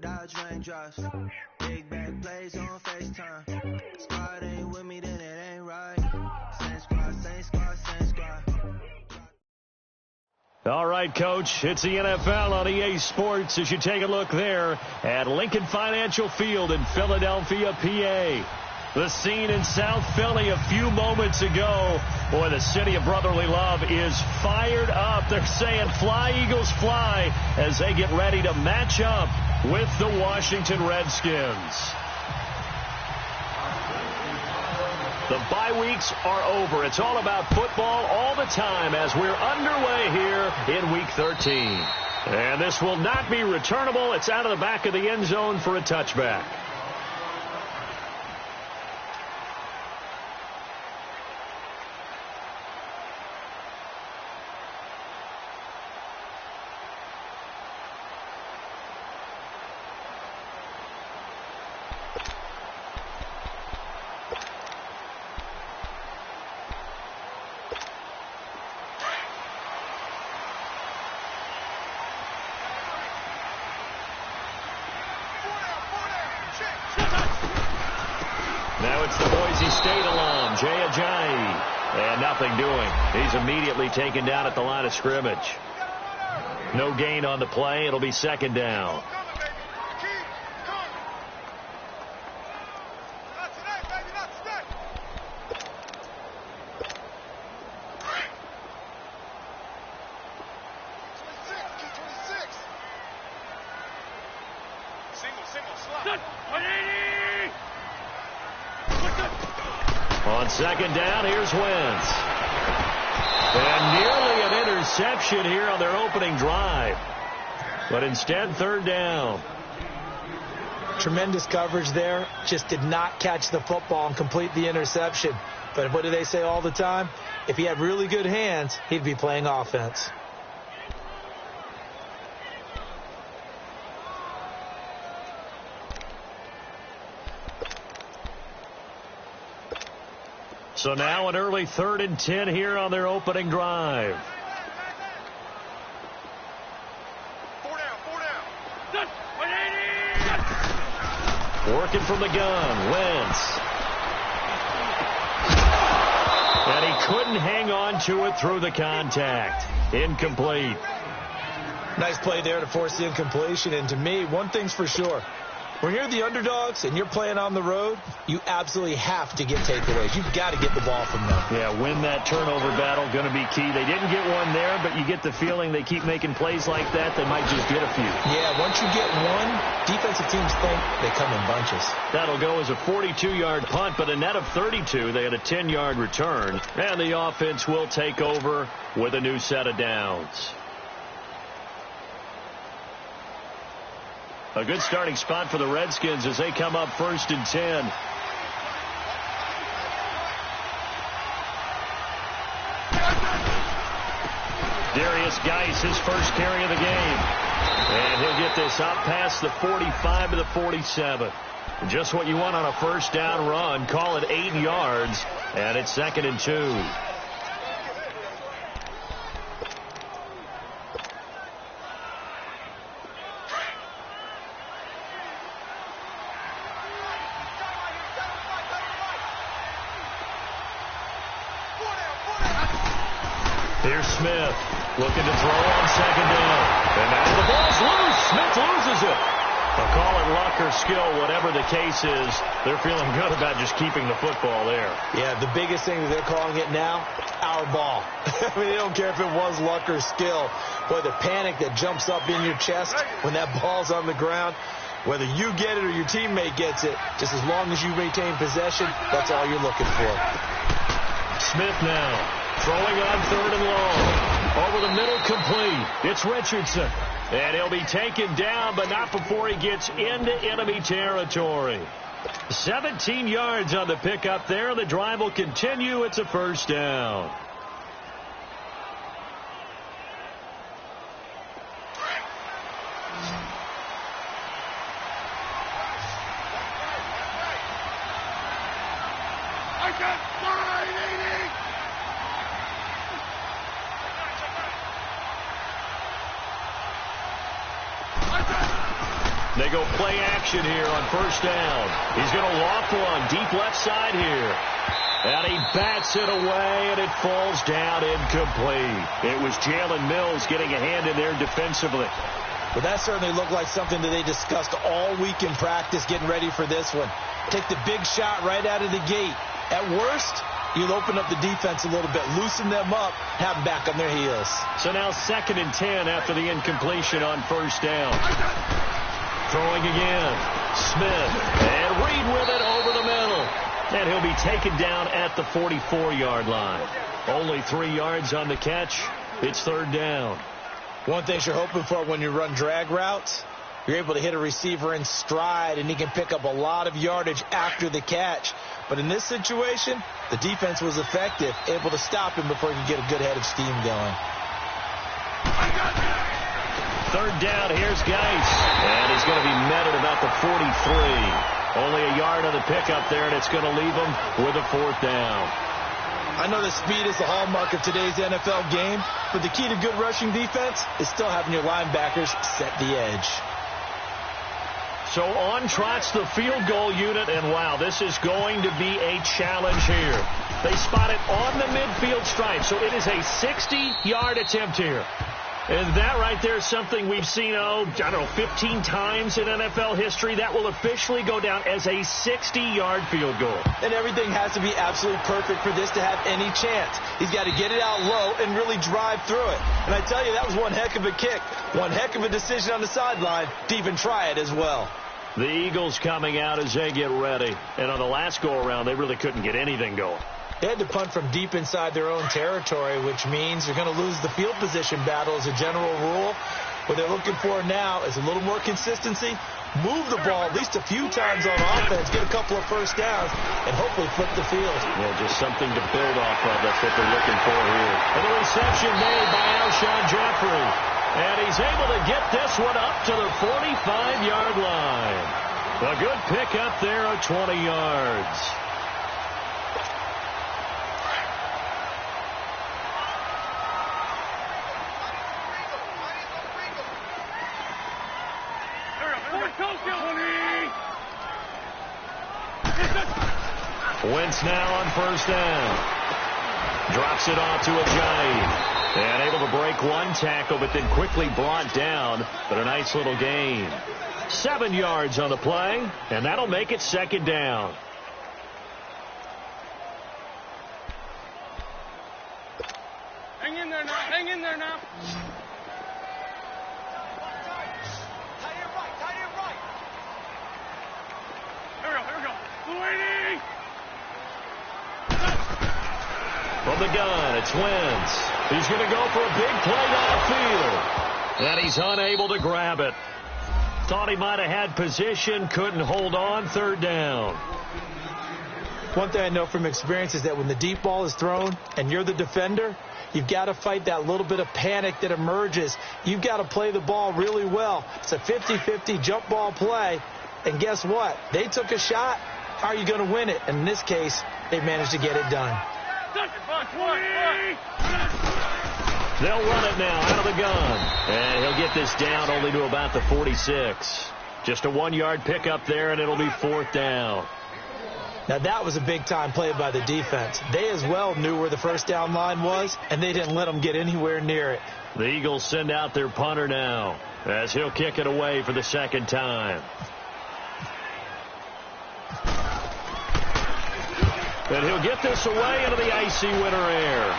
Dodge raindrops, big back plays on FaceTime. Squad ain't with me, then it ain't right. Same squad, same squad, same squad. All right, Coach, it's the NFL on EA Sports as you take a look there at Lincoln Financial Field in Philadelphia, PA. The scene in South Philly a few moments ago. Boy, the city of brotherly love is fired up. They're saying fly, Eagles, fly as they get ready to match up with the Washington Redskins. The bye weeks are over. It's all about football all the time as we're underway here in Week 13. And this will not be returnable. It's out of the back of the end zone for a touchback. Now it's the Boise State alum, Jay Ajayi. And nothing doing. He's immediately taken down at the line of scrimmage. No gain on the play. It'll be second down. On second down, here's Wentz. And nearly an interception here on their opening drive. But instead, third down. Tremendous coverage there. Just did not catch the football and complete the interception. But what do they say all the time? If he had really good hands, he'd be playing offense. So now an early 3rd and 10 here on their opening drive. Working from the gun, Wentz. And he couldn't hang on to it through the contact. Incomplete. Nice play there to force the incompletion. And to me, one thing's for sure. When you're the underdogs and you're playing on the road, you absolutely have to get takeaways. You've got to get the ball from them. Yeah, win that turnover battle, going to be key. They didn't get one there, but you get the feeling they keep making plays like that, they might just get a few. Yeah, once you get one, defensive teams think they come in bunches. That'll go as a 42-yard punt, but a net of 32. They had a 10-yard return, and the offense will take over with a new set of downs. A good starting spot for the Redskins as they come up 1st and 10. Darius Geis, his first carry of the game. And he'll get this up past the 45 to the 47. Just what you want on a first down run. Call it 8 yards, and it's 2nd and 2. Here's Smith looking to throw on 2nd down. And now the ball's loose. Smith loses it. They'll call it luck or skill, whatever the case is. They're feeling good about just keeping the football there. Yeah, the biggest thing that they're calling it now, our ball. I mean, they don't care if it was luck or skill. Boy, the panic that jumps up in your chest when that ball's on the ground, whether you get it or your teammate gets it, just as long as you retain possession, that's all you're looking for. Smith now throwing on 3rd and long. Over the middle, complete. It's Richardson. And he'll be taken down, but not before he gets into enemy territory. 17 yards on the pickup there. The drive will continue. It's a first down. They They go play action here on first down. He's going to loft one deep left side here. And he bats it away, and it falls down incomplete. It was Jalen Mills getting a hand in there defensively. But that certainly looked like something that they discussed all week in practice, getting ready for this one. Take the big shot right out of the gate. At worst, you'll open up the defense a little bit, loosen them up, have them back on their heels. So now 2nd and 10 after the incompletion on first down. Throwing again. Smith. And Reed with it over the middle. And he'll be taken down at the 44-yard line. Only 3 yards on the catch. It's 3rd down. One thing you're hoping for when you run drag routes, you're able to hit a receiver in stride, and he can pick up a lot of yardage after the catch. But in this situation, the defense was effective, able to stop him before he could get a good head of steam going. 3rd down, here's Geis. And he's going to be met at about the 43. Only a yard on the pickup there, and it's going to leave him with a 4th down. I know that speed is the hallmark of today's NFL game, but the key to good rushing defense is still having your linebackers set the edge. So on trots the field goal unit, and wow, this is going to be a challenge here. They spot it on the midfield stripe, so it is a 60-yard attempt here. And that right there is something we've seen, 15 times in NFL history. That will officially go down as a 60-yard field goal. And everything has to be absolutely perfect for this to have any chance. He's got to get it out low and really drive through it. And I tell you, that was one heck of a kick. One heck of a decision on the sideline to even try it as well. The Eagles coming out as they get ready. And on the last go-around, they really couldn't get anything going. They had to punt from deep inside their own territory, which means they're going to lose the field position battle as a general rule. What they're looking for now is a little more consistency, move the ball at least a few times on offense, get a couple of first downs, and hopefully flip the field. Yeah, just something to build off of. That's what they're looking for here. And the reception made by Alshon Jeffrey. And he's able to get this one up to the 45-yard line. A good pickup there of 20 yards. Wentz now on first down. Drops it off to Ajayi. And able to break one tackle, but then quickly brought down. But a nice little gain. 7 yards on the play, and that'll make it 2nd down. Hang in there now. Hang in there now. From the gun, it's Wentz. He's going to go for a big play downfield. And he's unable to grab it. Thought he might have had position, couldn't hold on. 3rd down. One thing I know from experience is that when the deep ball is thrown and you're the defender, you've got to fight that little bit of panic that emerges. You've got to play the ball really well. It's a 50-50 jump ball play. And guess what? They took a shot. How are you going to win it? And in this case, they managed to get it done. They'll run it now out of the gun. And he'll get this down only to about the 46. Just a 1-yard pickup there, and it'll be 4th down. Now, that was a big-time play by the defense. They as well knew where the first down line was, and they didn't let them get anywhere near it. The Eagles send out their punter now as he'll kick it away for the 2nd time. And he'll get this away into the icy winter air.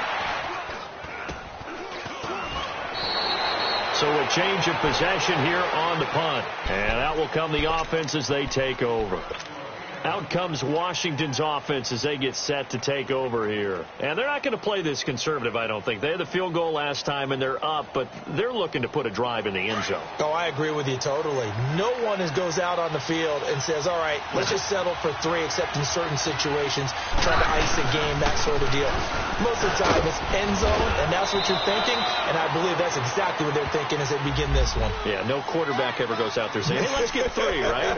So a change of possession here on the punt. And out will come the offense as they take over. Out comes Washington's offense as they get set to take over here. And they're not going to play this conservative, I don't think. They had the field goal last time, and they're up, but they're looking to put a drive in the end zone. Oh, I agree with you totally. No one goes out on the field and says, all right, let's just settle for 3, except in certain situations, trying to ice a game, that sort of deal. Most of the time, it's end zone, and that's what you're thinking, and I believe that's exactly what they're thinking as they begin this one. Yeah, no quarterback ever goes out there saying, hey, let's get 3, right?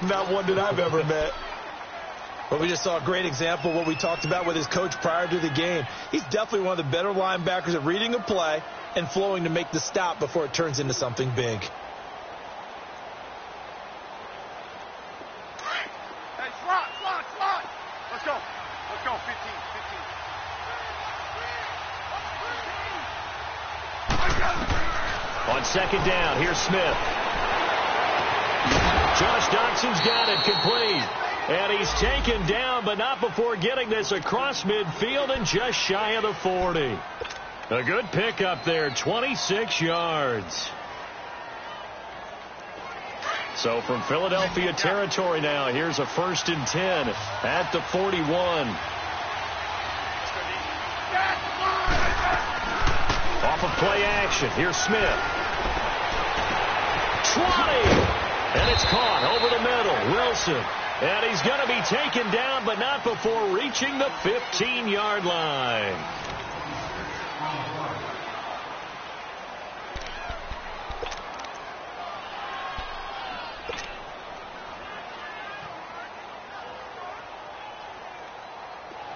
Not one that I've ever met. But we just saw a great example of what we talked about with his coach prior to the game. He's definitely one of the better linebackers at reading a play and flowing to make the stop before it turns into something big. Slot. Let's go. 15. On second down, here's Smith. Josh Doxson's got it complete. And he's taken down, but not before getting this across midfield and just shy of the 40. A good pickup there, 26 yards. So from Philadelphia territory now, here's a 1st and 10 at the 41. Off of play action, here's Smith. 20! And it's caught over the middle. Wilson. And he's going to be taken down, but not before reaching the 15-yard line.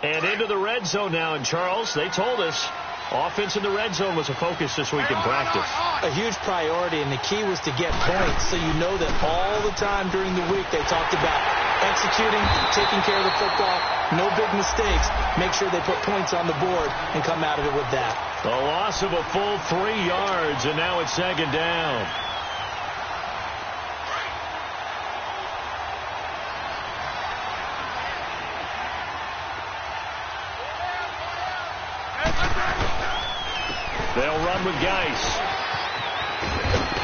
And into the red zone now. And Charles, they told us offense in the red zone was a focus this week in practice. A huge priority, and the key was to get points. So you know that all the time during the week they talked about executing, taking care of the football, no big mistakes. Make sure they put points on the board and come out of it with that. A loss of a full 3 yards, and now it's second down. They'll run with Geis.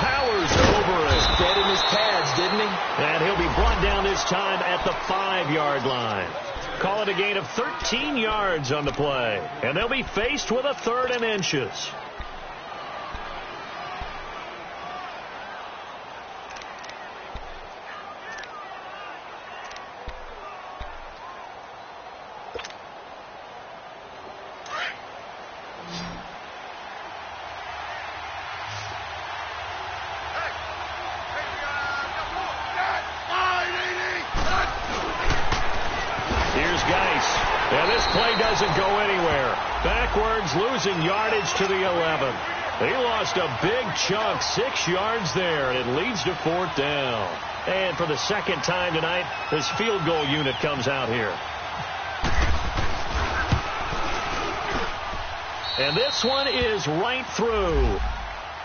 Powers over it. Dead in his pads, didn't he? And he'll be brought down this time at the 5-yard line. Call it a gain of 13 yards on the play. And they'll be faced with a 3rd and inches. And this play doesn't go anywhere. Backwards, losing yardage to the 11. He lost a big chunk, 6 yards there, and it leads to 4th down. And for the second time tonight, this field goal unit comes out here. And this one is right through.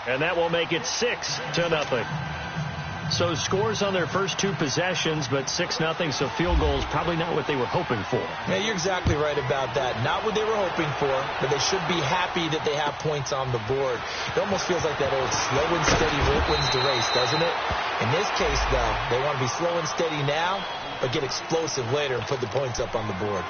And that will make it 6-0. So scores on their first 2 possessions, but 6-0, so field goals probably not what they were hoping for. Yeah, you're exactly right about that. Not what they were hoping for, but they should be happy that they have points on the board. It almost feels like that old slow and steady wins the race, doesn't it? In this case, though, they want to be slow and steady now, but get explosive later and put the points up on the board.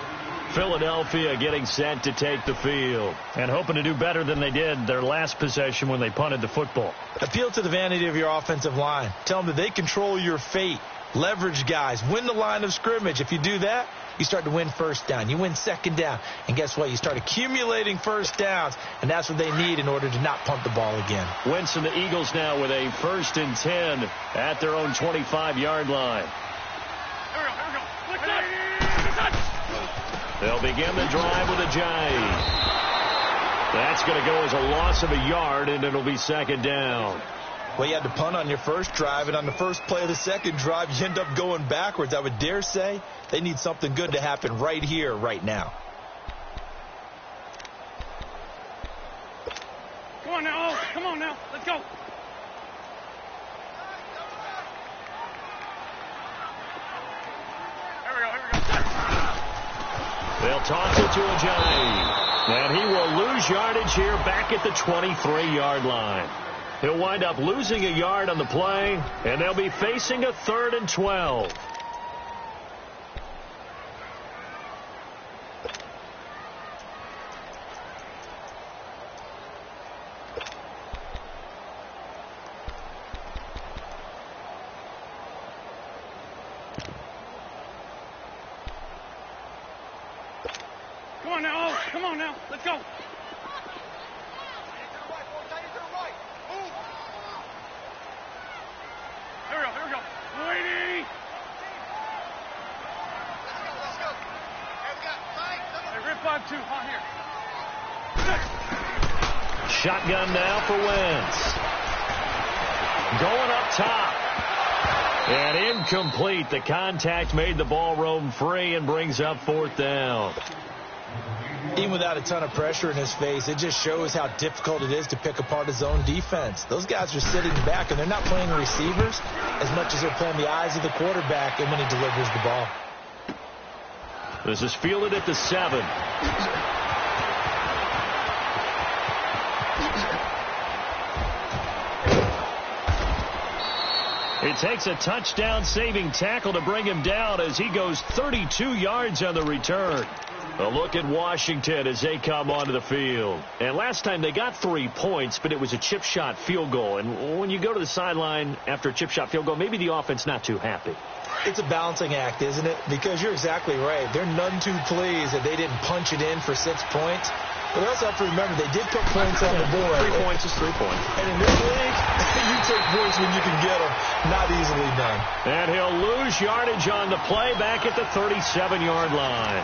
Philadelphia getting set to take the field and hoping to do better than they did their last possession when they punted the football. Appeal to the vanity of your offensive line. Tell them that they control your fate. Leverage guys. Win the line of scrimmage. If you do that, you start to win 1st down. You win 2nd down. And guess what? You start accumulating 1st downs, and that's what they need in order to not punt the ball again. Wentz and the Eagles now with a 1st and 10 at their own 25-yard line. Here we go. They'll begin the drive with a jive. That's going to go as a loss of a yard, and it'll be 2nd down. Well, you had to punt on your first drive, and on the first play of the second drive, you end up going backwards. I would dare say they need something good to happen right here, right now. Come on now. Come on now. Let's go. Here we go. They'll toss it to Ajayi. And he will lose yardage here back at the 23-yard line. He'll wind up losing a yard on the play, and they'll be facing a 3rd and 12. Come on now. Let's go. Here we go. Lady. Let's go. Hey, rip 5-2. Here. Shotgun now for Wentz. Going up top. And incomplete. The contact made the ball roam free and brings up 4th down. Even without a ton of pressure in his face, it just shows how difficult it is to pick apart his own defense. Those guys are sitting back, and they're not playing receivers as much as they're playing the eyes of the quarterback and when he delivers the ball. This is fielded at the 7. It takes a touchdown-saving tackle to bring him down as he goes 32 yards on the return. A look at Washington as they come onto the field. And last time they got 3 points, but it was a chip shot field goal. And when you go to the sideline after a chip shot field goal, maybe the offense not too happy. It's a balancing act, isn't it? Because you're exactly right. They're none too pleased that they didn't punch it in for 6 points. But we also have to remember they did put points on the board. 3 points is 3 points. And in this league, you take points when you can get them. Not easily done. And he'll lose yardage on the play back at the 37-yard line.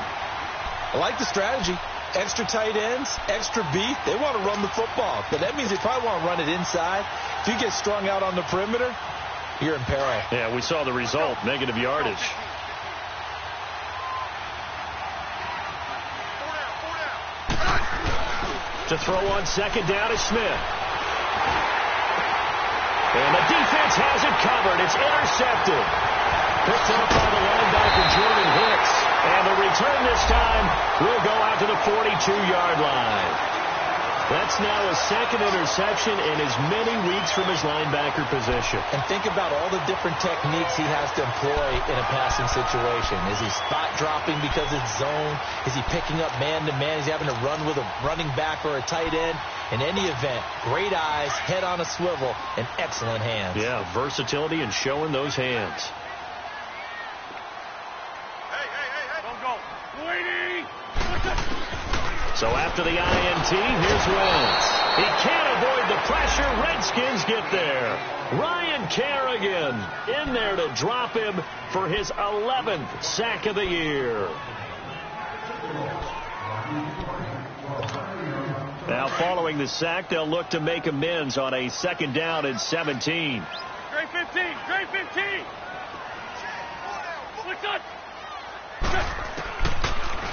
I like the strategy. Extra tight ends, extra beef. They want to run the football. But that means they probably want to run it inside. If you get strung out on the perimeter, you're in peril. Yeah, we saw the result. Negative yardage. To throw on 2nd down is Smith. And the defense has it covered. It's intercepted. Picked up by the linebacker, Jordan Hicks. And the return this time will go out to the 42-yard line. That's now a 2nd interception in as many weeks from his linebacker position. And think about all the different techniques he has to employ in a passing situation. Is he spot dropping because it's zone? Is he picking up man-to-man? Is he having to run with a running back or a tight end? In any event, great eyes, head on a swivel, and excellent hands. Yeah, versatility and showing those hands. Don't go. Waiting. So after the INT, here's Wentz. He can't avoid the pressure. Redskins get there. Ryan Kerrigan in there to drop him for his 11th sack of the year. Now following the sack, they'll look to make amends on a 2nd down and 17. Straight 15. Straight 15. Look up.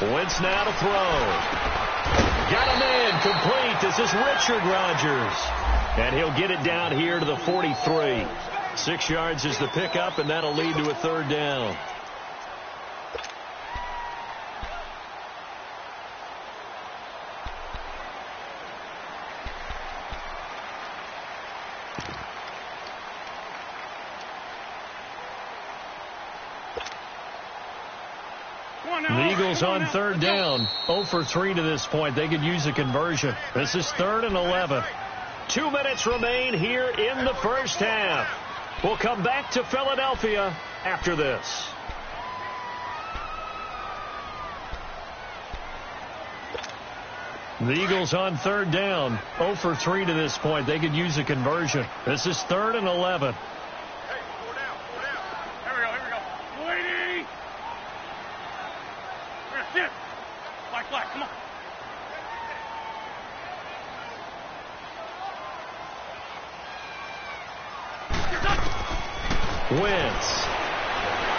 Wentz now to throw. Got a man complete. This is Richard Rodgers. And he'll get it down here to the 43. 6 yards is the pickup, and that'll lead to a 3rd down. The Eagles on 3rd down. 0 for 3 to this point. They could use a conversion. This is 3rd and 11. 2 minutes remain here in the first half. We'll come back to Philadelphia after this. The Eagles on 3rd down. 0 for 3 to this point. They could use a conversion. This is 3rd and 11. Black, come on. Wentz.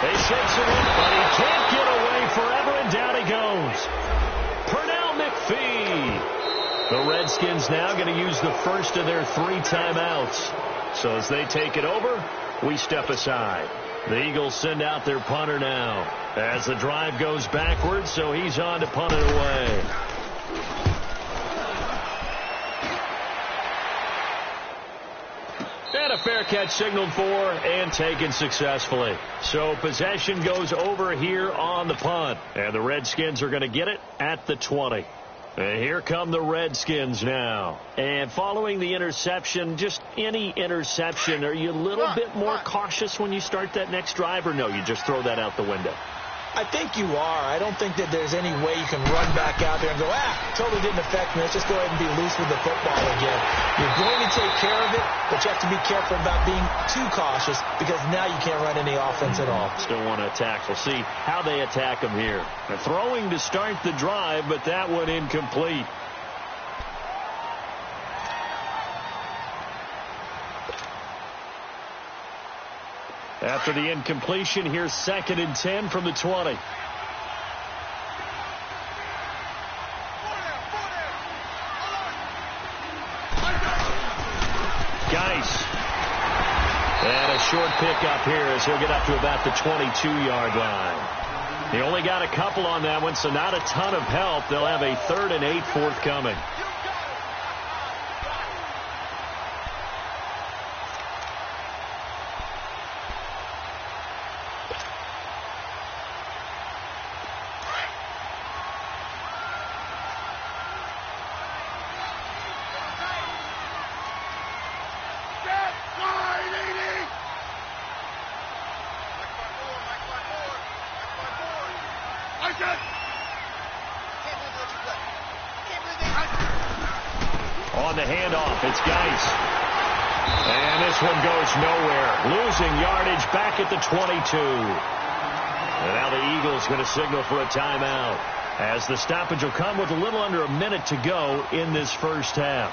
They shakes it in, but he can't get away forever, and down he goes. Pernell McPhee. The Redskins now going to use the first of their 3 timeouts. So as they take it over, we step aside. The Eagles send out their punter now as the drive goes backwards, so he's on to punt it away. And a fair catch signaled for and taken successfully. So possession goes over here on the punt, and the Redskins are going to get it at the 20. And here come the Redskins now. And following the interception, just any interception, are you a little bit more cautious when you start that next drive, or no, you just throw that out the window? I think you are. I don't think that there's any way you can run back out there and go, totally didn't affect me. Let's just go ahead and be loose with the football again. You're going to take care of it, but you have to be careful about being too cautious because now you can't run any offense at all. Still want to attack. We'll see how they attack them here. They're throwing to start the drive, but that one incomplete. After the incompletion, here's 2nd and 10 from the 20. Geis. And a short pickup here as he'll get up to about the 22-yard line. He only got a couple on that one, so not a ton of help. They'll have a 3rd and 8 forthcoming. On the handoff, it's Geis. And this one goes nowhere. Losing yardage back at the 22. And now the Eagles going to signal for a timeout, as the stoppage will come with a little under a minute to go in this first half.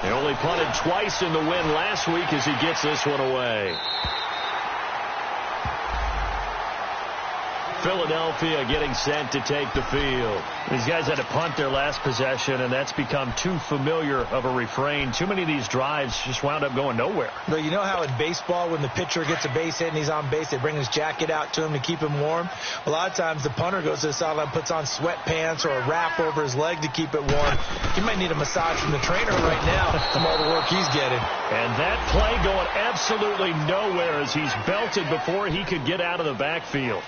They only punted twice in the win last week as he gets this one away. Philadelphia getting set to take the field. These guys had to punt their last possession, and that's become too familiar of a refrain. Too many of these drives just wound up going nowhere. Well, you know how in baseball, when the pitcher gets a base hit and he's on base, they bring his jacket out to him to keep him warm? A lot of times the punter goes to the sideline, puts on sweatpants or a wrap over his leg to keep it warm. He might need a massage from the trainer right now from all the work he's getting. And that play going absolutely nowhere as he's belted before he could get out of the backfield.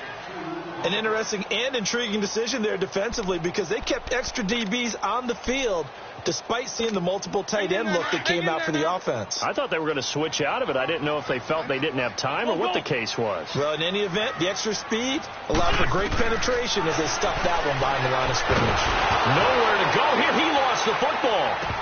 An interesting and intriguing decision there defensively, because they kept extra DBs on the field despite seeing the multiple tight end look that came out for the offense. I thought they were going to switch out of it. I didn't know if they felt they didn't have time or what the case was. Well, in any event, the extra speed allowed for great penetration as they stuffed that one behind the line of scrimmage. Nowhere to go here. He lost the football.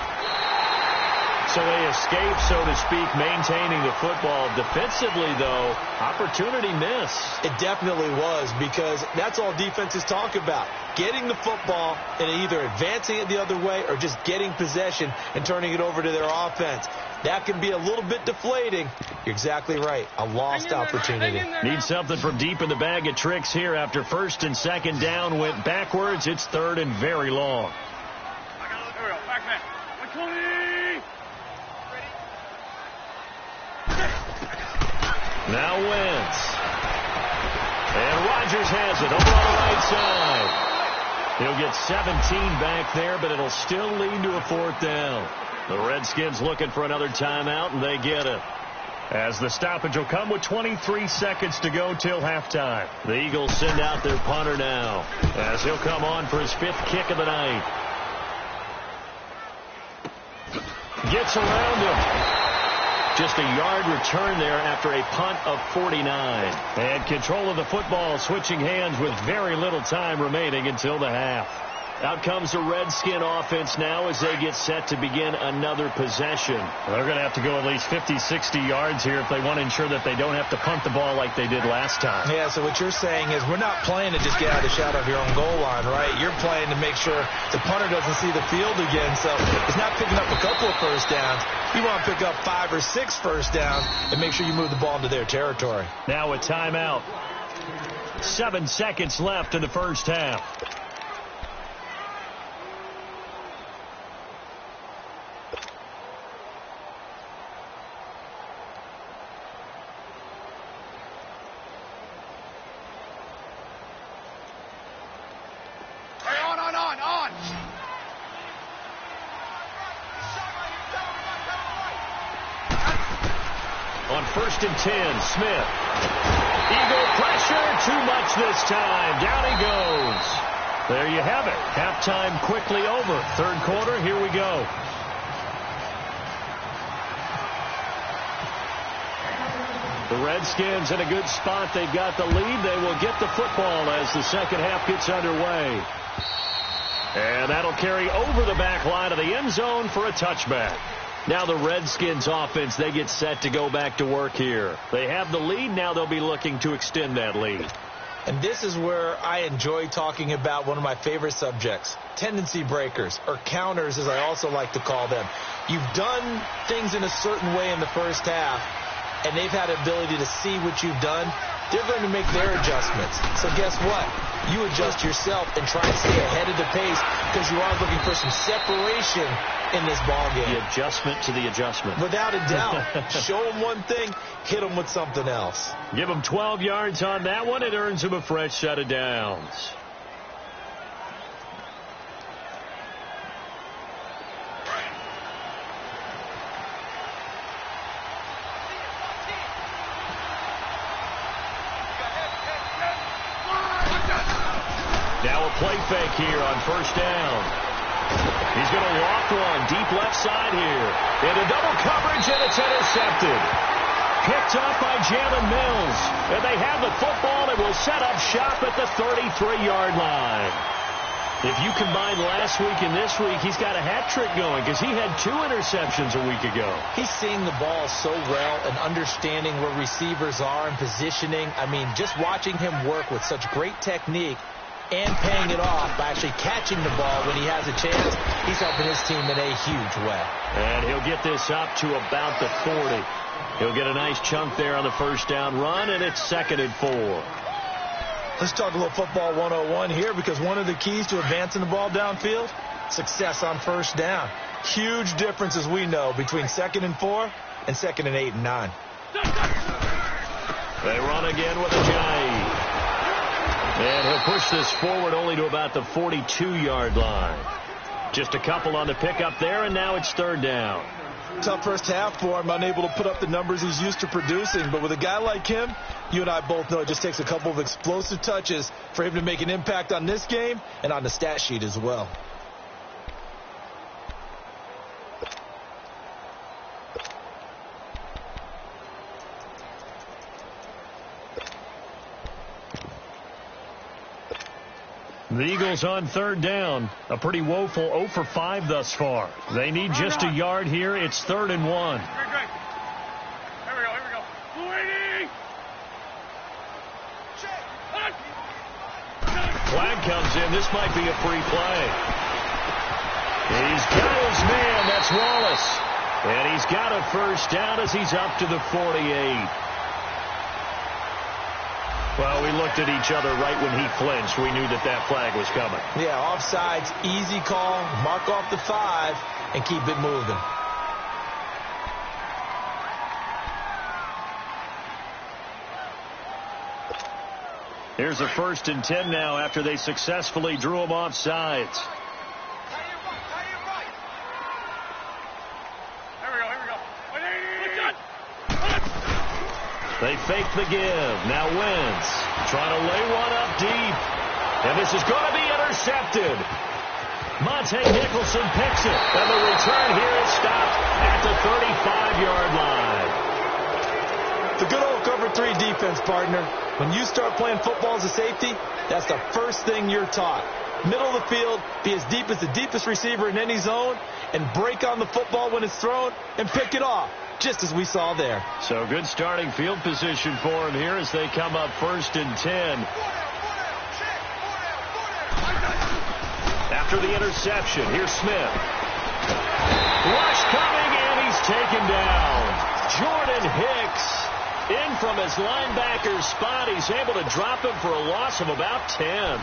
So they escape, so to speak, maintaining the football. Defensively, though, opportunity miss. It definitely was, because that's all defenses talk about. Getting the football and either advancing it the other way or just getting possession and turning it over to their offense. That can be a little bit deflating. You're exactly right. A lost opportunity. Need something from deep in the bag of tricks here after 1st and 2nd down went backwards. It's 3rd and very long. Now Wentz. And Rodgers has it over on the right side. He'll get 17 back there, but it'll still lead to a 4th down. The Redskins looking for another timeout, and they get it. As the stoppage will come with 23 seconds to go till halftime. The Eagles send out their punter now, as he'll come on for his 5th kick of the night. Gets around him. Just a yard return there after a punt of 49. And control of the football switching hands with very little time remaining until the half. Out comes the Redskin offense now as they get set to begin another possession. They're going to have to go at least 50, 60 yards here if they want to ensure that they don't have to punt the ball like they did last time. Yeah, so what you're saying is we're not playing to just get out of the shadow of your own goal line, right? You're playing to make sure the punter doesn't see the field again. So it's not picking up a couple of first downs. You want to pick up 5 or 6 first downs and make sure you move the ball into their territory. Now a timeout. 7 seconds left in the first half. On 1st and 10, Smith. Eagle pressure, too much this time. Down he goes. There you have it. Halftime quickly over. 3rd quarter, here we go. The Redskins in a good spot. They've got the lead. They will get the football as the second half gets underway. And that'll carry over the back line of the end zone for a touchback. Now the Redskins offense, they get set to go back to work here. They have the lead. Now they'll be looking to extend that lead. And this is where I enjoy talking about one of my favorite subjects, tendency breakers, or counters as I also like to call them. You've done things in a certain way in the first half, and they've had the ability to see what you've done. They're going to make their adjustments. So guess what? You adjust yourself and try and stay ahead of the pace because you are looking for some separation in this ball game. The adjustment to the adjustment. Without a doubt. Show them one thing, hit them with something else. Give them 12 yards on that one. It earns them a fresh set of downs. Now a play fake here on first down. He's going to walk one deep left side here. Into double coverage, and it's intercepted. Picked up by Jalen Mills. And they have the football and will set up shop at the 33-yard line. If you combine last week and this week, he's got a hat trick going because he had 2 interceptions a week ago. He's seeing the ball so well and understanding where receivers are and positioning. I mean, just watching him work with such great technique and paying it off by actually catching the ball when he has a chance, he's helping his team in a huge way. And he'll get this up to about the 40. He'll get a nice chunk there on the first down run, and it's 2nd and 4. Let's talk a little football 101 here, because one of the keys to advancing the ball downfield, success on first down. Huge difference, as we know, between 2nd and 4 and 2nd and 8 and 9. They run again with a J. And he'll push this forward only to about the 42-yard line. Just a couple on the pickup there, and now it's 3rd down. Tough first half for him, unable to put up the numbers he's used to producing. But with a guy like him, you and I both know it just takes a couple of explosive touches for him to make an impact on this game and on the stat sheet as well. The Eagles on 3rd down. A pretty woeful 0 for 5 thus far. They need just a yard here. It's 3rd and 1. Great. Here we go. Waiting. Flag comes in. This might be a free play. He's got his man. That's Wallace. And he's got a first down as he's up to the 48. Well, we looked at each other right when he flinched. We knew that that flag was coming. Yeah, offsides, easy call, mark off the 5, and keep it moving. Here's a 1st and 10 now after they successfully drew him offsides. They fake the give. Now Wentz trying to lay one up deep. And this is going to be intercepted. Monte Nicholson picks it. And the return here is stopped at the 35-yard line. The good old cover 3 defense, partner. When you start playing football as a safety, that's the first thing you're taught. Middle of the field, be as deep as the deepest receiver in any zone, and break on the football when it's thrown and pick it off, just as we saw there. So good starting field position for him here as they come up 1st and 10. After the interception, here's Smith. Rush coming, and he's taken down. Jordan Hicks in from his linebacker spot. He's able to drop him for a loss of about 10.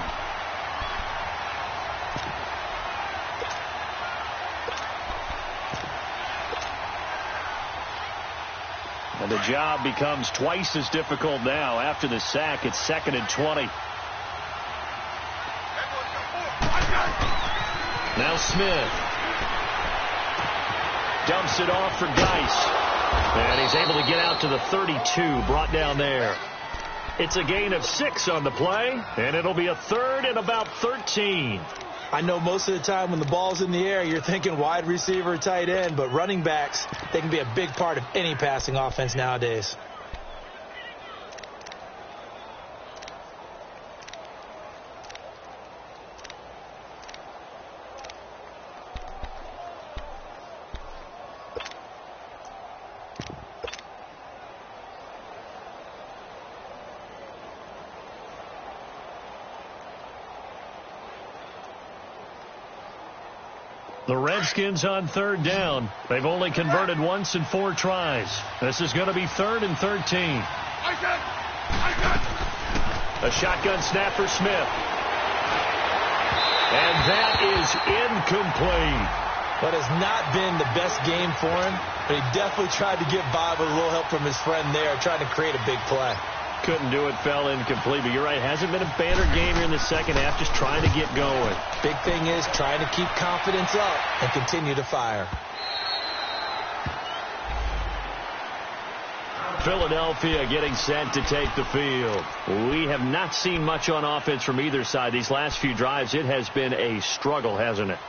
And the job becomes twice as difficult now. After the sack, it's 2nd and 20. Now Smith dumps it off for Geis. And he's able to get out to the 32, brought down there. It's a gain of 6 on the play, and it'll be a 3rd and about 13. I know most of the time when the ball's in the air, you're thinking wide receiver, tight end, but running backs, they can be a big part of any passing offense nowadays. The Redskins on 3rd down. They've only converted once in 4 tries. This is going to be 3rd and 13. A shotgun snap for Smith. And that is incomplete. That has not been the best game for him, but he definitely tried to get by with a little help from his friend there, trying to create a big play. Couldn't do it, fell incomplete. But you're right, hasn't been a banner game here in the second half, just trying to get going. Big thing is trying to keep confidence up and continue to fire. Philadelphia getting set to take the field. We have not seen much on offense from either side. These last few drives, it has been a struggle, hasn't it?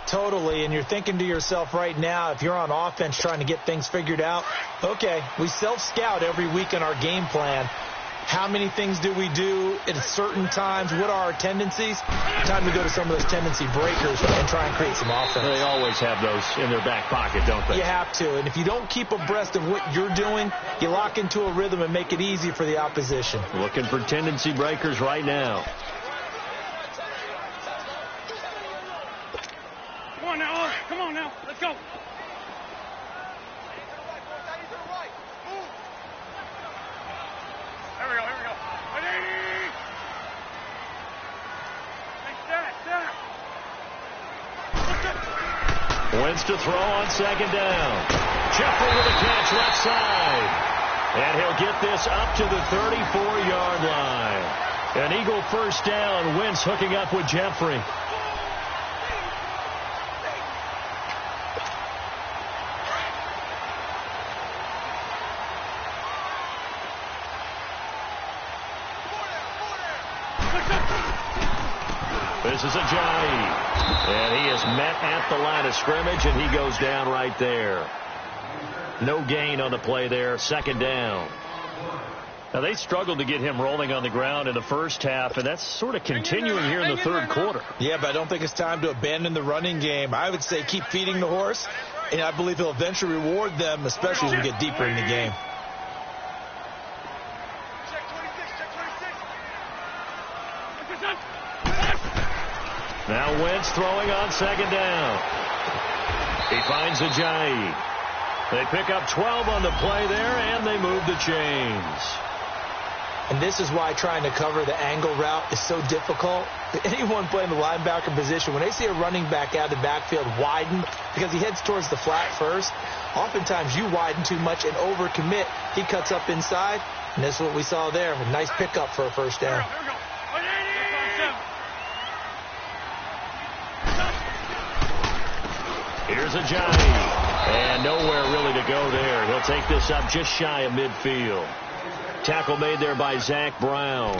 Totally, and you're thinking to yourself right now, if you're on offense trying to get things figured out, okay, we self-scout every week in our game plan. How many things do we do at certain times? What are our tendencies? Time to go to some of those tendency breakers and try and create some offense. They always have those in their back pocket, don't they? You have to, and if you don't keep abreast of what you're doing, you lock into a rhythm and make it easy for the opposition. Looking for tendency breakers right now. Come on now. Let's go. Here we go. Ready? Wentz to throw on 2nd down. Jeffrey with a catch left side. And he'll get this up to the 34-yard line. An Eagle 1st down. Wentz hooking up with Jeffrey. This is Ajayi. And he is met at the line of scrimmage, and he goes down right there. No gain on the play there. 2nd down. Now, they struggled to get him rolling on the ground in the first half, and that's sort of continuing here in the 3rd quarter. Yeah, but I don't think it's time to abandon the running game. I would say keep feeding the horse, and I believe he'll eventually reward them, especially as we get deeper in the game. Now Wentz throwing on 2nd down. He finds Ajayi. They pick up 12 on the play there, and they move the chains. And this is why trying to cover the angle route is so difficult. Anyone playing the linebacker position, when they see a running back out of the backfield widen, because he heads towards the flat first, oftentimes you widen too much and overcommit. He cuts up inside, and that's what we saw there. A nice pickup for a 1st down. Here's Ajayi. And nowhere really to go there. He'll take this up just shy of midfield. Tackle made there by Zach Brown.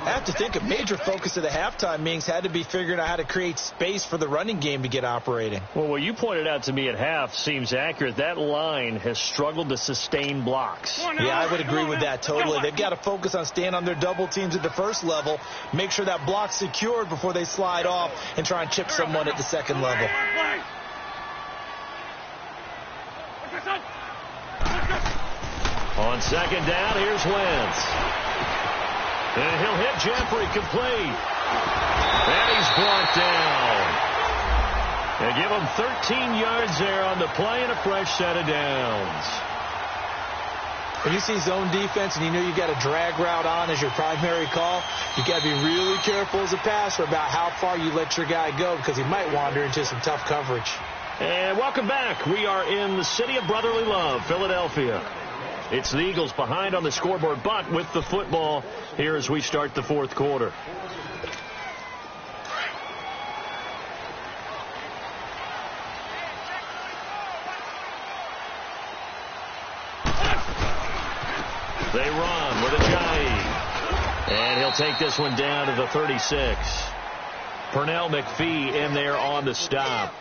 I have to think a major focus of the halftime meetings had to be figuring out how to create space for the running game to get operating. Well, what you pointed out to me at half seems accurate. That line has struggled to sustain blocks. Yeah, I would agree with that totally. They've got to focus on staying on their double teams at the first level, make sure that block's secured before they slide off and try and chip someone at the second level. On 2nd down, here's Wentz. And he'll hit Jeffrey complete. And he's brought down. And give him 13 yards there on the play and a fresh set of downs. When you see zone defense and you know you got a drag route on as your primary call, you got to be really careful as a passer about how far you let your guy go, because he might wander into some tough coverage. And welcome back. We are in the city of brotherly love, Philadelphia. It's the Eagles behind on the scoreboard, but with the football here as we start the 4th quarter. They run with Ajayi. And he'll take this one down to the 36. Pernell McPhee in there on the stop.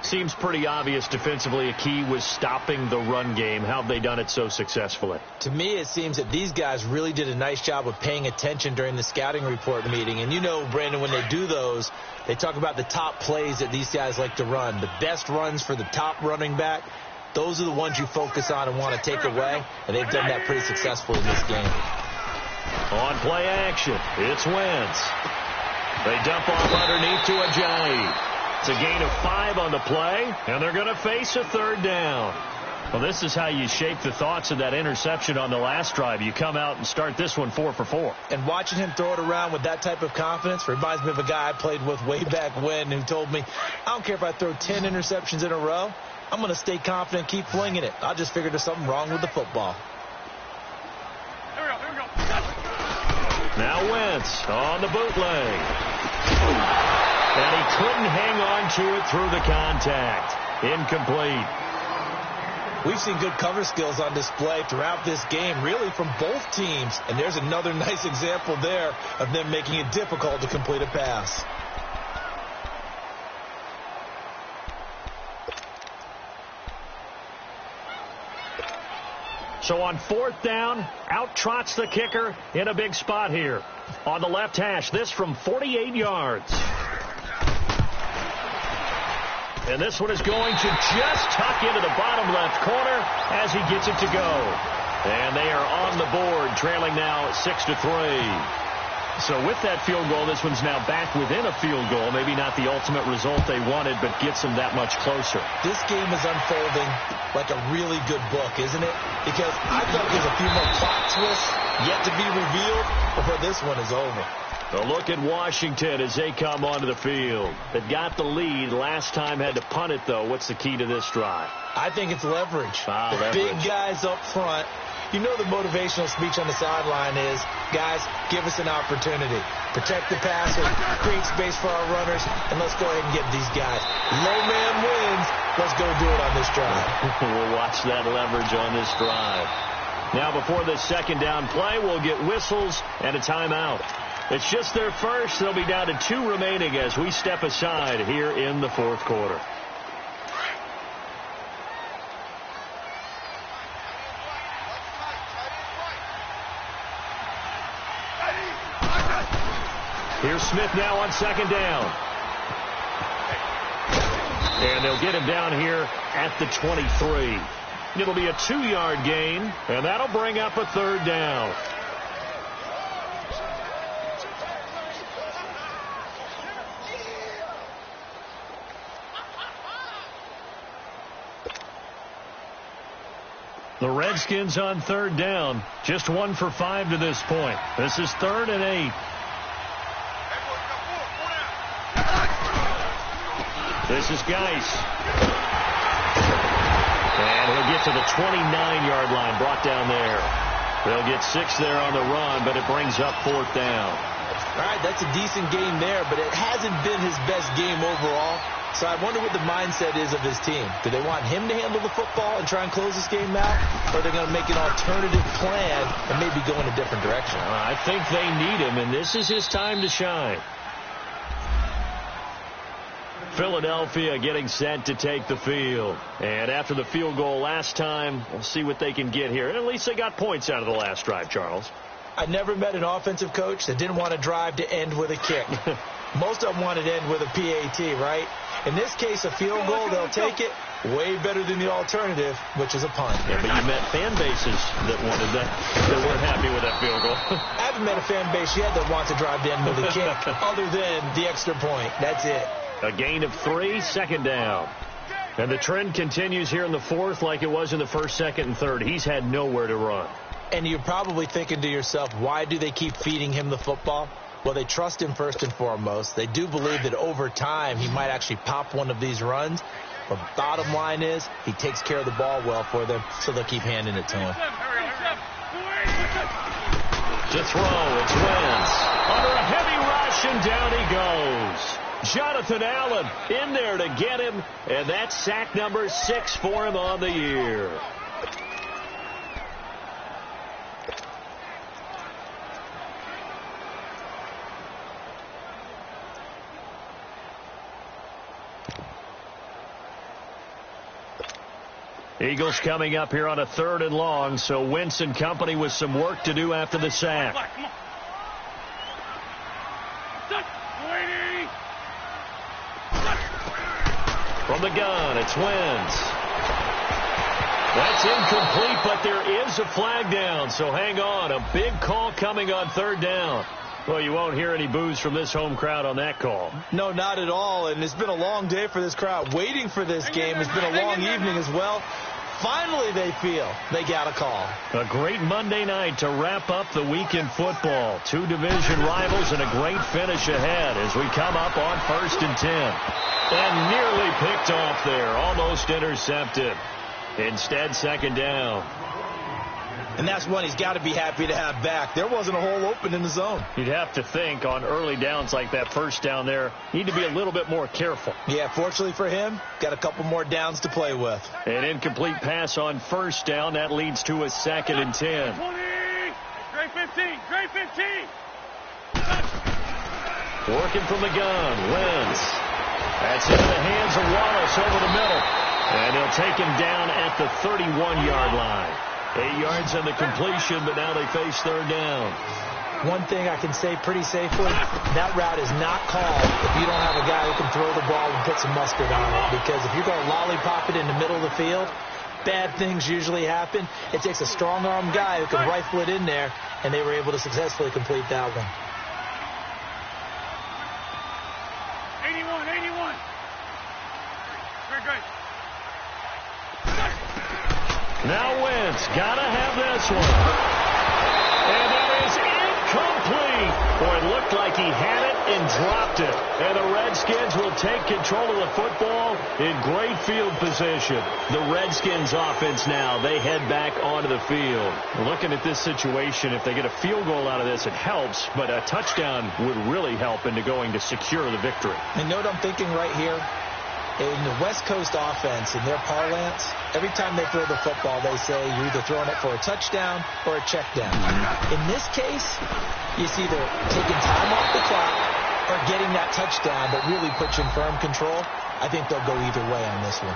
Seems pretty obvious defensively a key was stopping the run game. How have they done it so successfully? To me, it seems that these guys really did a nice job of paying attention during the scouting report meeting. And you know, Brandon, when they do those, they talk about the top plays that these guys like to run. The best runs for the top running back, those are the ones you focus on and want to take away. And they've done that pretty successfully in this game. On play action, it's Wentz. They dump off underneath to Ajayi. It's a gain of 5 on the play, and they're going to face a third down. Well, this is how you shape the thoughts of that interception on the last drive. You come out and start this one 4 for 4. And watching him throw it around with that type of confidence reminds me of a guy I played with way back when who told me, I don't care if I throw 10 interceptions in a row, I'm going to stay confident, keep flinging it. I just figured there's something wrong with the football. Here we go. Now Wentz on the bootleg. And he couldn't hang on to it through the contact. Incomplete. We've seen good cover skills on display throughout this game, really from both teams. And there's another nice example there of them making it difficult to complete a pass. So on 4th down, out trots the kicker in a big spot here. On the left hash, this from 48 yards. And this one is going to just tuck into the bottom left corner as he gets it to go. And they are on the board, trailing now 6-3. So with that field goal, this one's now back within a field goal. Maybe not the ultimate result they wanted, but gets them that much closer. This game is unfolding like a really good book, isn't it? Because I thought there's a few more plot twists yet to be revealed before this one is over. A look at Washington as they come onto the field. They got the lead. Last time had to punt it, though. What's the key to this drive? I think it's leverage. Leverage. Big guys up front. You know the motivational speech on the sideline is, guys, give us an opportunity. Protect the passer, create space for our runners, and let's go ahead and get these guys. Low man wins. Let's go do it on this drive. We'll watch that leverage on this drive. Now before this second down play, we'll get whistles and a timeout. It's just their first. They'll be down to 2 remaining as we step aside here in the 4th quarter. Here's Smith now on 2nd down. And they'll get him down here at the 23. It'll be a 2-yard gain, and that'll bring up a 3rd down. The Redskins on 3rd down, just 1 for 5 to this point. This is 3rd and 8. This is Geis. And he'll get to the 29-yard line, brought down there. They'll get 6 there on the run, but it brings up 4th down. All right, that's a decent game there, but it hasn't been his best game overall. So I wonder what the mindset is of his team. Do they want him to handle the football and try and close this game out? Or are they going to make an alternative plan and maybe go in a different direction? I think they need him, and this is his time to shine. Philadelphia getting set to take the field. And after the field goal last time, we'll see what they can get here. And at least they got points out of the last drive, Charles. I never met an offensive coach that didn't want to drive to end with a kick. Most of them wanted to end with a PAT, right? In this case, a field goal, they'll take it. Way better than the alternative, which is a punt. Yeah, but you met fan bases that wanted that weren't happy with that field goal. I haven't met a fan base yet that wants to drive to end with a kick other than the extra point. That's it. A gain of 3, 2nd down. And the trend continues here in the 4th like it was in the 1st, 2nd, and 3rd. He's had nowhere to run. And you're probably thinking to yourself, why do they keep feeding him the football? Well, they trust him first and foremost. They do believe that over time he might actually pop one of these runs. But bottom line is he takes care of the ball well for them, so they'll keep handing it to him. To throw, it's Wentz. Under a heavy rush, and down he goes. Jonathan Allen in there to get him, and that's sack number 6 for him on the year. Eagles coming up here on a 3rd and long, so Wentz and company with some work to do after the sack. From the gun, it's Wentz. That's incomplete, but there is a flag down, so hang on. A big call coming on 3rd down. Well, you won't hear any boos from this home crowd on that call. No, not at all. And it's been a long day for this crowd. Waiting for this game. It's been a long evening as well. Finally, they feel they got a call. A great Monday night to wrap up the week in football. Two division rivals and a great finish ahead as we come up on 1st and 10. And nearly picked off there. Almost intercepted. Instead, 2nd down. And that's one he's got to be happy to have back. There wasn't a hole open in the zone. You'd have to think on early downs like that first down there, need to be a little bit more careful. Yeah, fortunately for him, got a couple more downs to play with. An incomplete pass on 1st down. That leads to a 2nd and 10. 20. Great 15. Great 15. Working from the gun. Wentz. That's into the hands of Wallace over the middle. And he'll take him down at the 31-yard line. 8 yards on the completion, but now they face 3rd down. One thing I can say pretty safely, that route is not called if you don't have a guy who can throw the ball and put some mustard on it. Because if you're going to lollipop it in the middle of the field, bad things usually happen. It takes a strong-arm guy who can rifle it in there, and they were able to successfully complete that one. 81. Great. Now Wentz, gotta have this one. And that is incomplete. Boy, it looked like he had it and dropped it. And the Redskins will take control of the football in great field position. The Redskins offense now, they head back onto the field. Looking at this situation, if they get a field goal out of this, it helps. But a touchdown would really help into going to secure the victory. And you know what I'm thinking right here? In the West Coast offense, in their parlance, every time they throw the football, they say you're either throwing it for a touchdown or a check down. In this case, it's either taking time off the clock or getting that touchdown that really puts you in firm control. I think they'll go either way on this one.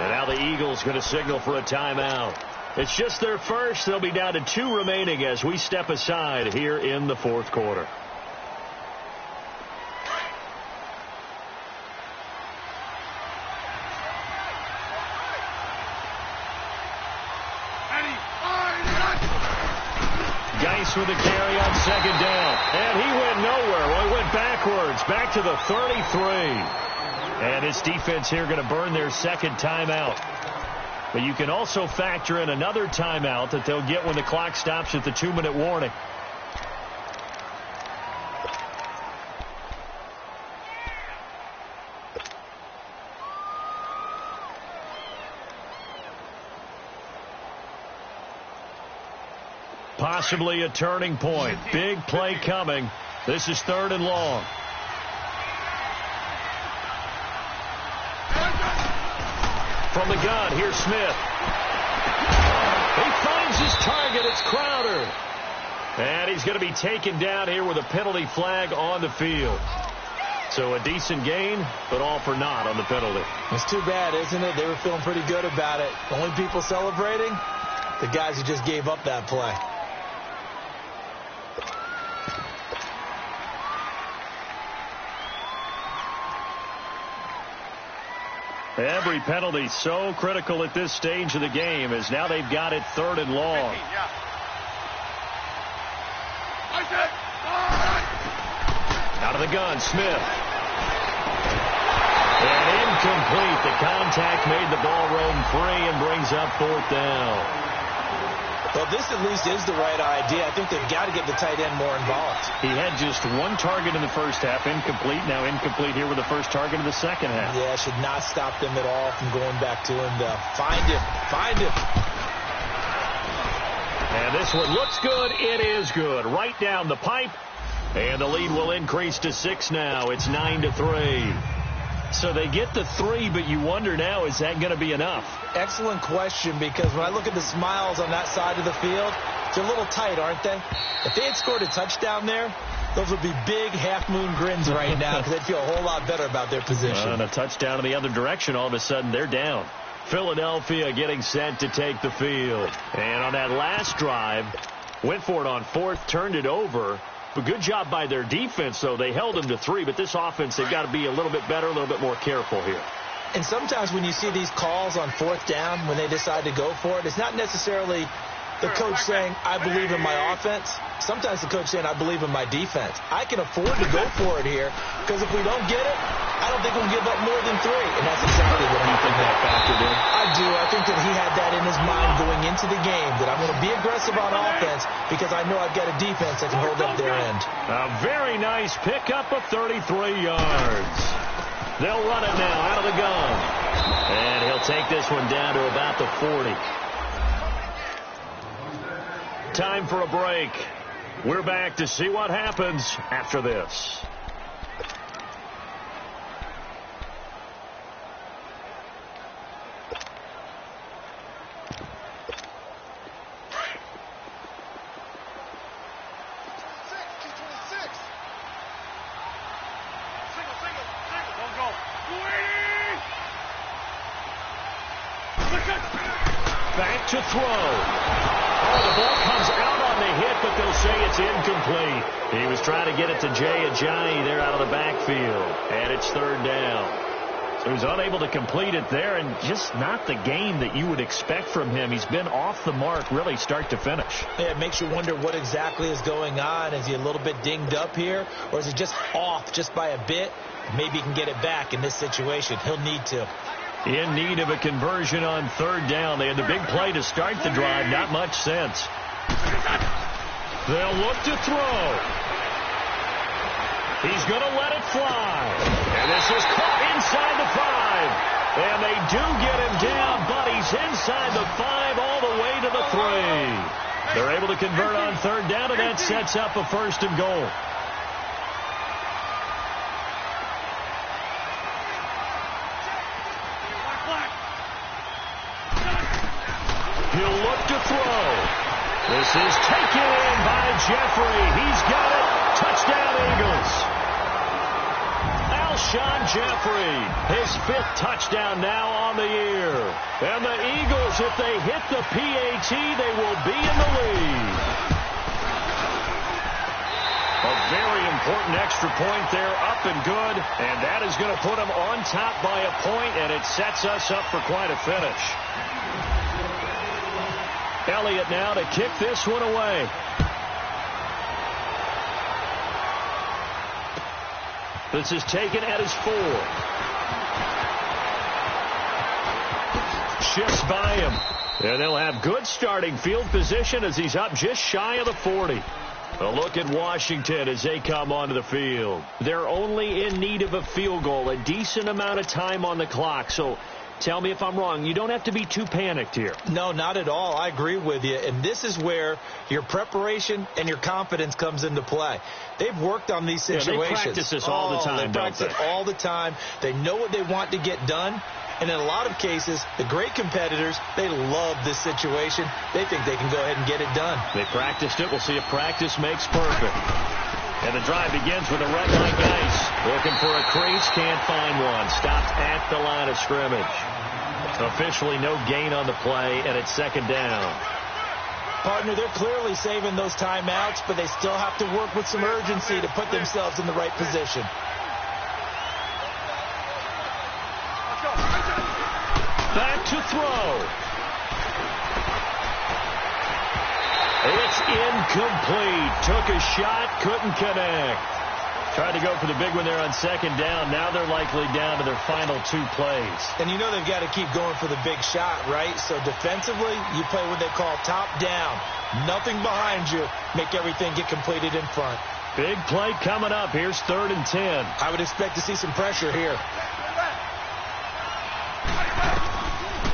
And now the Eagles going to signal for a timeout. It's just their first. They'll be down to 2 remaining as we step aside here in the 4th quarter. Geis with a carry on 2nd down. And he went nowhere. Well, he went backwards. Back to the 33. And his defense here going to burn their 2nd timeout. But you can also factor in another timeout that they'll get when the clock stops at the 2-minute warning. Possibly a turning point. Big play coming. This is 3rd and long. From the gun, here's Smith. He finds his target. It's Crowder. And he's going to be taken down here with a penalty flag on the field. So a decent gain, but all for naught on the penalty. It's too bad, isn't it? They were feeling pretty good about it. The only people celebrating, the guys who just gave up that play. Every penalty so critical at this stage of the game as now they've got it 3rd and long. Out of the gun, Smith. And incomplete. The contact made the ball roam free and brings up 4th down. Well, this at least is the right idea. I think they've got to get the tight end more involved. He had just 1 target in the first half, incomplete. Now incomplete here with the first target of the second half. Yeah, should not stop them at all from going back to him to find him. Find him. And this one looks good. It is good. Right down the pipe. And the lead will increase to 6 now. It's 9-3. So they get the 3, but you wonder now, is that going to be enough? Excellent question, because when I look at the smiles on that side of the field, they're a little tight, aren't they? If they had scored a touchdown there, those would be big half-moon grins right now because they'd feel a whole lot better about their position. And a touchdown in the other direction, all of a sudden they're down. Philadelphia getting set to take the field. And on that last drive, went for it on 4th, turned it over. But good job by their defense, though. They held them to 3, but this offense, they've got to be a little bit better, a little bit more careful here. And sometimes when you see these calls on 4th down, when they decide to go for it, it's not necessarily the coach saying, I believe in my offense. Sometimes the coach saying, I believe in my defense. I can afford to go for it here because if we don't get it, I don't think we'll give up more than 3. And that's exactly what happened. That factored in? I do. I think that he had that in his mind going into the game, that I'm going to be aggressive on offense because I know I've got a defense that can hold up their end. A very nice pickup of 33 yards. They'll run it now out of the gun. And he'll take this one down to about the 40. Time for a break. We're back to see what happens after this. Back to throw. Oh, the ball comes out on the hit, but they'll say it's incomplete. He was trying to get it to Jay Ajayi there out of the backfield, and it's 3rd down. So he's unable to complete it there, and just not the game that you would expect from him. He's been off the mark really start to finish. Yeah, it makes you wonder what exactly is going on. Is he a little bit dinged up here, or is he just off just by a bit? Maybe he can get it back in this situation. He'll need to. In need of a conversion on 3rd down. They had the big play to start the drive. Not much sense. They'll look to throw. He's going to let it fly. And this is caught inside the 5. And they do get him down, but he's inside the 5 all the way to the 3. They're able to convert on 3rd down, and that sets up a 1st and goal. He'll look to throw. This is taken in by Jeffrey. He's got it. Touchdown, Eagles. Alshon Jeffrey, his 5th touchdown now on the year. And the Eagles, if they hit the PAT, they will be in the lead. A very important extra point there, up and good. And that is going to put them on top by a point, and it sets us up for quite a finish. Elliott now to kick this one away. This is taken at his 4. Shifts by him. And they'll have good starting field position as he's up just shy of the 40. A look at Washington as they come onto the field. They're only in need of a field goal, a decent amount of time on the clock. So tell me if I'm wrong. You don't have to be too panicked here. No, not at all. I agree with you. And this is where your preparation and your confidence comes into play. They've worked on these situations. Yeah, they practice this all the time, They practice it all the time. They know what they want to get done. And in a lot of cases, the great competitors, they love this situation. They think they can go ahead and get it done. They practiced it. We'll see if practice makes perfect. And the drive begins with a red like ice. Looking for a crease, can't find one. Stopped at the line of scrimmage. Officially no gain on the play, and it's 2nd down. Partner, they're clearly saving those timeouts, but they still have to work with some urgency to put themselves in the right position. Back to throw. It's incomplete. Took a shot, couldn't connect. Tried to go for the big one there on 2nd down. Now they're likely down to their final 2 plays. And you know they've got to keep going for the big shot, right? So defensively, you play what they call top down. Nothing behind you. Make everything get completed in front. Big play coming up. Here's 3rd and 10. I would expect to see some pressure here.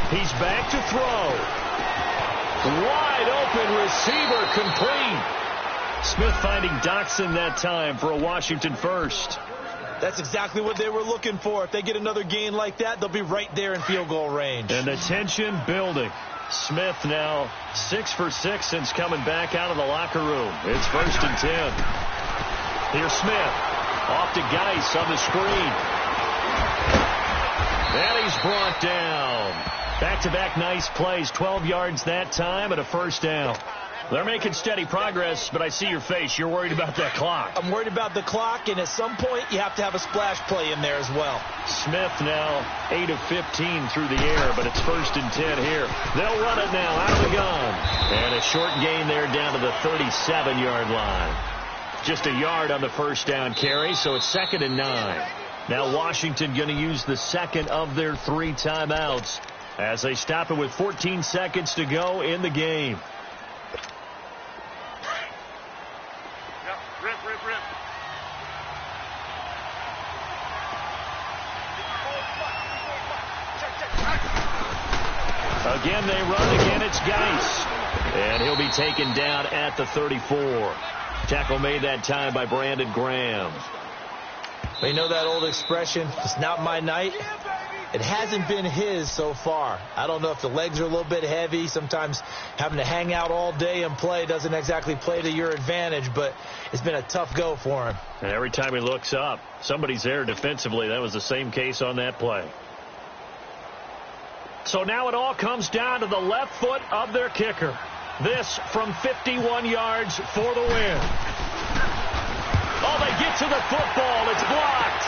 He's back to throw. Wide open receiver complete. Smith finding Doxson that time for a Washington 1st. That's exactly what they were looking for. If they get another gain like that, they'll be right there in field goal range. And the tension building. Smith now 6 for 6 since coming back out of the locker room. It's 1st and 10. Here's Smith. Off to Geis on the screen. And he's brought down. Back-to-back nice plays. 12 yards that time and a 1st down. They're making steady progress, but I see your face. You're worried about that clock. I'm worried about the clock, and at some point, you have to have a splash play in there as well. Smith now 8 of 15 through the air, but it's 1st and 10 here. They'll run it now out of the gun. And a short gain there down to the 37-yard line. Just a yard on the first down carry, so it's 2nd and 9. Now Washington going to use the second of their 3 timeouts as they stop it with 14 seconds to go in the game. Again, they run. Again, it's Geis. And he'll be taken down at the 34. Tackle made that time by Brandon Graham. You know that old expression, it's not my night? It hasn't been his so far. I don't know if the legs are a little bit heavy. Sometimes having to hang out all day and play doesn't exactly play to your advantage, but it's been a tough go for him. And every time he looks up, somebody's there defensively. That was the same case on that play. So now it all comes down to the left foot of their kicker. This from 51 yards for the win. Oh, they get to the football. It's blocked.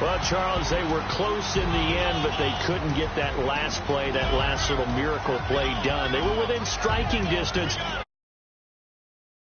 Well, Charles, they were close in the end, but they couldn't get that last play, that last little miracle play done. They were within striking distance.